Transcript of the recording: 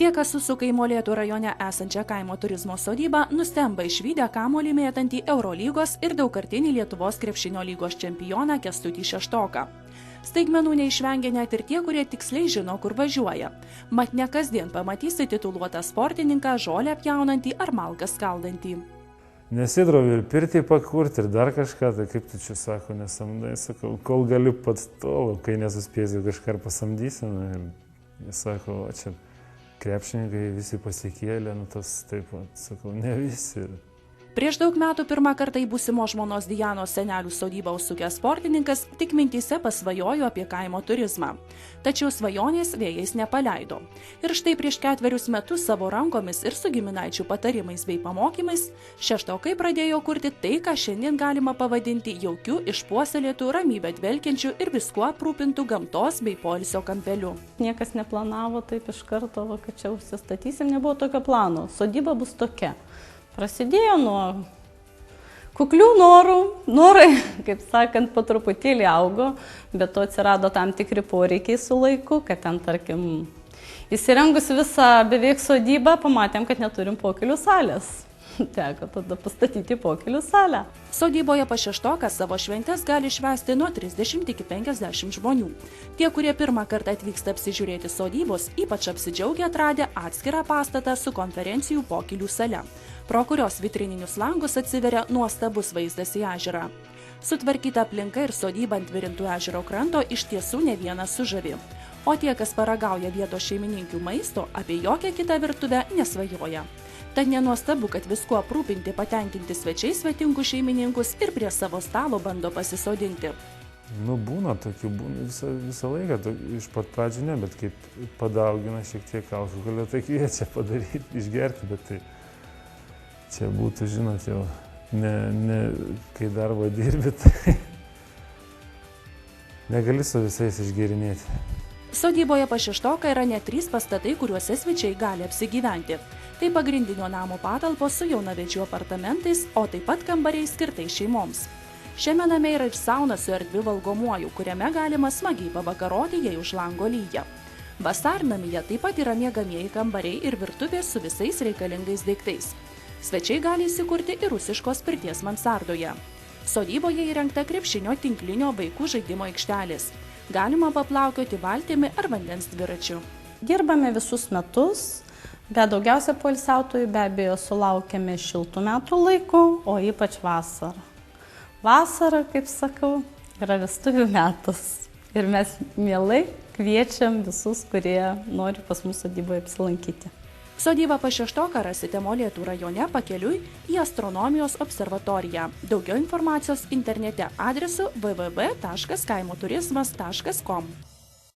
Tie, kas susuka į Molėtų rajone esančią kaimo turizmo sodybą, nustemba išvydę kamuolį mėtantį Eurolygos ir daugkartinį Lietuvos krepšinio lygos čempioną Kęstutį Šeštoką. Staigmenų neišvengia net ir tie, kurie tiksliai žino, kur važiuoja. Mat ne kasdien pamatysi tituluotą sportininką žolę pjaunantį ar malką skaldantį. Nesidroviu ir pirtį pakurti ir dar kažką, tai kaip tu čia sako, nesamdai, sakau, kol galiu pats tolo, kai nesuspėsiu kažką ir pasamdysiu. Ir jis sako, o čia krepšininkai visi pasikėlė, nu tas taip, sakau, ne visi. Prieš daug metų pirmą kartą į būsimo žmonos Dianos senelių sodybą užsukęs sportininkas tik mintyse pasvajojo apie kaimo turizmą. Tačiau svajonės vėjais nepaleido. Ir štai prieš 4 metus savo rankomis ir su giminaičių patarimais bei pamokymais Šeštokai pradėjo kurti tai, ką šiandien galima pavadinti jaukiu, išpuoselėtų, ramybę dvelkiančiu ir viskuo aprūpintų gamtos bei poilsio kampeliu. Niekas neplanavo taip iš karto, kad čia užsistatysim, nebuvo tokio plano. Sodyba bus tokia. Prasidėjo nuo kuklių norų, norai, kaip sakant, po truputėlį augo, bet to atsirado tam tikri poreikiai su laiku, kad ten, tarkim, įsirengus visą beveik sodybą, pamatėm, kad neturim pokylių salės. Teko tada pastatyti pokylių salę. Sodyboje pas Šeštoką savo šventes gali švęsti nuo 30 iki 50 žmonių. Tie, kurie pirmą kartą atvyksta apsižiūrėti sodybos, ypač apsidžiaugia atradę atskirą pastatą su konferencijų pokylių sale, pro kurios vitrininius langus atsiveria nuostabus vaizdas į ežerą. Sutvarkyta aplinka ir sodyba ant Virintų ežero kranto iš tiesų ne vienas sužavi. O tie, kas paragauja vietos šeimininkių maisto, apie jokią kitą virtuvę nesvajoja. Tad nenuostabu, kad viskuo aprūpinti patenkinti svečiai svetingų šeimininkus ir prie savo stalo bando pasisodinti. Nu, būna tokių, visą laiką, iš pat pradžių ne, bet kaip padaugina šiek tiek alkoholio, tai kviečia padaryti, išgerti, bet tai čia būtų, žinot, jau ne kai darbo dirbi, tai negali su visais išgerinėti. Sodyboje pas Šeštoką yra net 3 pastatai, kuriuose svečiai gali apsigyventi. Tai pagrindinio namo patalpos su jaunavedžių apartamentais, o taip pat kambariai skirtai šeimoms. Šiame name yra ir sauna su erdviu valgomuoju, kuriame galima smagiai pavakaroti, jei už lango lyja. Vasarnamyje taip pat yra miegamieji kambariai ir virtuvės su visais reikalingais daiktais. Svečiai gali įsikurti ir rusiškos pirties mansardoje. Sodyboje įrengta krepšinio tinklinio vaikų žaidimo aikštelės. Galima paplaukioti valtimi ar vandens dviračiu. Dirbame visus metus, bet daugiausia poilsiautojų be abejo sulaukiame šiltų metų laikų, o ypač vasarą. Vasara, kaip sakau, yra vestuvių metas. Ir mes mielai kviečiam visus, kurie nori pas mus sodyboje apsilankyti. Sodybą pas Šeštoką rasite Molėtų rajone pakeliui į Astronomijos observatoriją. Daugiau informacijos internete adresu www.kaimoturizmas.com.